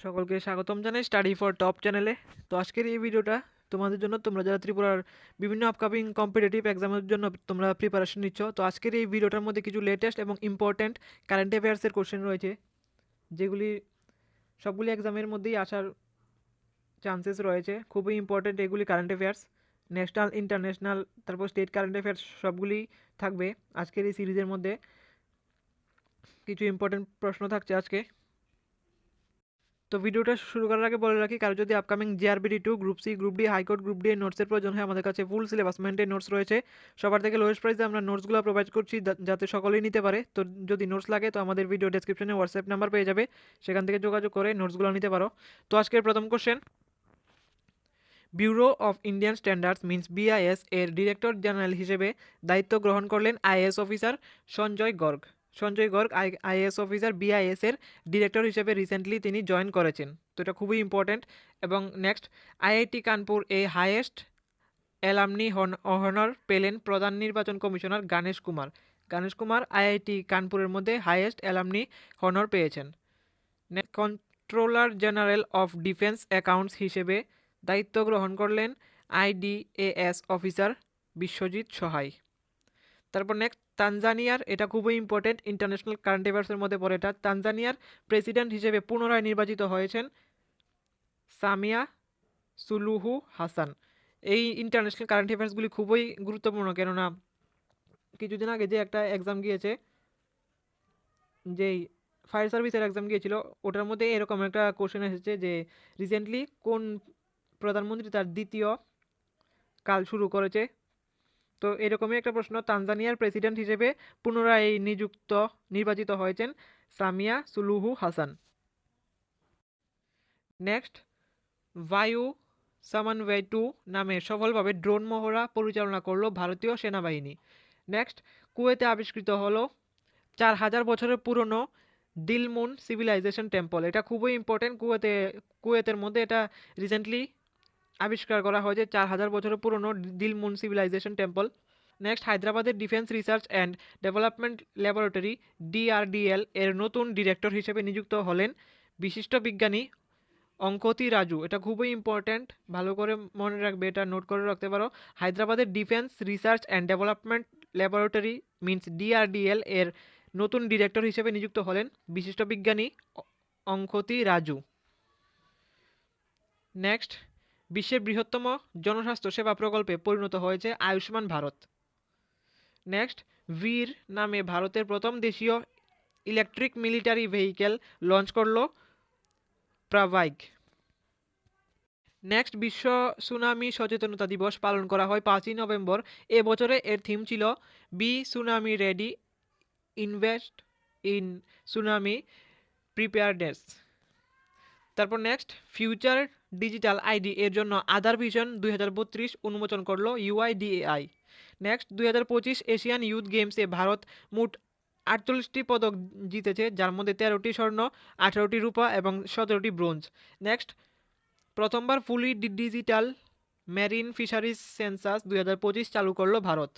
সকলকে স্বাগতম জানাই স্টাডি ফর টপ চ্যানেলে। তো আজকের এই ভিডিওটা তোমাদের জন্য, তোমরা যারা ত্রিপুরার বিভিন্ন আপকামিং কম্পিটিটিভ এক্সামের জন্য তোমরা প্রিপারেশন নিচ্ছ, তো আজকের এই ভিডিওটার মধ্যে কিছু লেটেস্ট এবং ইম্পর্ট্যান্ট কারেন্ট অ্যাফেয়ার্সের কোশ্চেন রয়েছে, যেগুলি সবগুলি এক্সামের মধ্যেই আসার চান্সেস রয়েছে। খুবই ইম্পর্ট্যান্ট এগুলি কারেন্ট অ্যাফেয়ার্স, ন্যাশনাল, ইন্টারন্যাশনাল, তারপর স্টেট কারেন্ট অ্যাফেয়ার্স সবগুলি থাকবে আজকের এই সিরিজের মধ্যে। কিছু ইম্পর্ট্যান্ট প্রশ্ন থাকছে আজকে। তো ভিডিওটা শুরু করার আগে বলে রাখি, কারো যদি upcoming GRBD 2, group C, group D, high court, group D এর নোটসের প্রয়োজন হয়, আমাদের কাছে ফুল সিলেবাস মেন্টেন নোটস রয়েছে। সবার থেকে লোয়েস্ট প্রাইসে আমরা নোটসগুলো প্রোভাইড করছি, যাতে সকলেই নিতে পারে। তো যদি নোটস লাগে তো আমাদের ভিডিও ডেসক্রিপশনে হোয়াটসঅ্যাপ নাম্বার পেয়ে যাবে, সেখান থেকে যোগাযোগ করে নোটসগুলো নিতে পারো। তো আজকের প্রথম question, bureau of Indian standards means BIS এর ডিরেক্টর জেনারেল হিসেবে দায়িত্ব গ্রহণ করলেন IAS officer Sanjay Garg. Sanjay Garg IAS officer BIS এর ডিরেক্টর হিসেবে রিসেন্টলি তিনি জয়েন করেছেন। তো এটা খুবই ইম্পর্ট্যান্ট। এবং নেক্সট, আইআইটি কানপুর এ হাইয়েস্ট অ্যালামনি অহনর পেলেন প্রধান নির্বাচন কমিশনার গণেশ কুমার। গণেশ কুমার আইআইটি কানপুরের মধ্যে হাইয়েস্ট অ্যালামনি হনর পেয়েছেন। Controller general of defence accounts হিসেবে দায়িত্ব গ্রহণ করলেন আইডিএএস অফিসার বিশ্বজিৎ সহায়। তারপর নেক্সট, তানজানিয়ার, এটা খুবই ইম্পর্টেন্ট, ইন্টারন্যাশনাল কারেন্ট অ্যাফেয়ার্সের মধ্যে পড়ে এটা। তানজানিয়ার প্রেসিডেন্ট হিসেবে পুনরায় নির্বাচিত হয়েছেন সামিয়া সুলুহু হাসান। এই ইন্টারন্যাশনাল কারেন্ট অ্যাফেয়ার্সগুলি খুবই গুরুত্বপূর্ণ, কেননা কিছুদিন আগে যে একটা এক্সাম গিয়েছে, যেই ফায়ার সার্ভিসের এক্সাম গিয়েছিল, ওটার মধ্যে এরকম একটা কোশ্চেন এসেছে যে রিসেন্টলি কোন প্রধানমন্ত্রী তার দ্বিতীয় কাল শুরু করেছে। তো এরকমই একটা প্রশ্ন, তানজানিয়ার প্রেসিডেন্ট হিসেবে পুনরায় নির্বাচিত হয়েছেন সামিয়া সুলুহু হাসান। নেক্সট, বায়ু সামানওয়ে 2 নামে সফলভাবে ড্রোন মহড়া পরিচালনা করলো ভারতীয় সেনাবাহিনী। নেক্সট, কুয়েতে আবিষ্কৃত হলো 4000 বছরের পুরনো দিলমুন সিভিলাইজেশন টেম্পল। এটা খুবই ইম্পর্টেন্ট, কুয়েতের মধ্যে এটা রিসেন্টলি আবিষ্কার করা হয়েছে 4000 বছরের পুরনো দিলমুন সিভিলাইজেশন টেম্পল। নেক্সট, হায়দ্রাবাদের defence research and development laboratory DRDL এর নতুন ডিরেক্টর হিসেবে নিযুক্ত হলেন বিশিষ্ট বিজ্ঞানী অঙ্কতি রাজু। এটা খুবই ইম্পর্ট্যান্ট, ভালো করে মনে রাখবে, এটা নোট করে রাখতে পারো। হায়দ্রাবাদের defence research and development laboratory means DRDL এর নতুন ডিরেক্টর হিসেবে নিযুক্ত হলেন বিশিষ্ট বিজ্ঞানী অঙ্কতি রাজু। নেক্সট, বিশ্বের বৃহত্তম জনস্বাস্থ্য সেবা প্রকল্পে পরিণত হয়েছে আয়ুষ্মান ভারত। নেক্সট, বীর নামে ভারতের প্রথম দেশীয় ইলেকট্রিক মিলিটারি ভেহিকেল লঞ্চ করল প্রাভাইক। নেক্সট, বিশ্ব সুনামি সচেতনতা দিবস পালন করা হয় 5ই নভেম্বর। এবছরে এর থিম ছিল be tsunami ready, invest in tsunami preparedness. তারপর নেক্সট, ফিউচার ডিজিটাল আইডি এর জন্য আধার ভিশন 2032 উন্মোচন করলো ইউআইডিএআই। নেক্সট, 2025 এশিয়ান ইউথ গেমসে ভারত মোট 48টি পদক জিতেছে, যার মধ্যে 13টি স্বর্ণ, 18টি রূপা এবং 17টি ব্রোঞ্জ। নেক্সট, প্রথমবার fully digital marine fisheries census 2025 চালু করলো ভারত।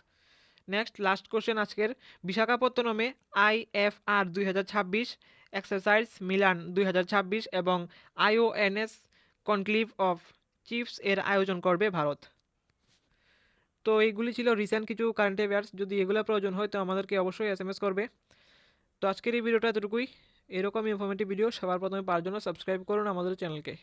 নেক্সট, লাস্ট কোশ্চেন আজকের, বিশাখাপত্তনমে IFR 2026 এক্সারসাইজ মিলান 2026 এবং IONS কনক্লিভ অফ চিফস এর আয়োজন করবে ভারত। তো এইগুলি ছিল রিসেন্ট কিছু কারেন্ট অ্যাফেয়ার্স। যদি এগুলো প্রয়োজন হয় তো আমাদেরকে অবশ্যই SMS করবে। তো আজকের এই ভিডিওটা এতটুকুই। এরকম ইনফরমেটিভ ভিডিও সবার প্রথমে পাওয়ার জন্য সাবস্ক্রাইব করুন আমাদের চ্যানেলকে।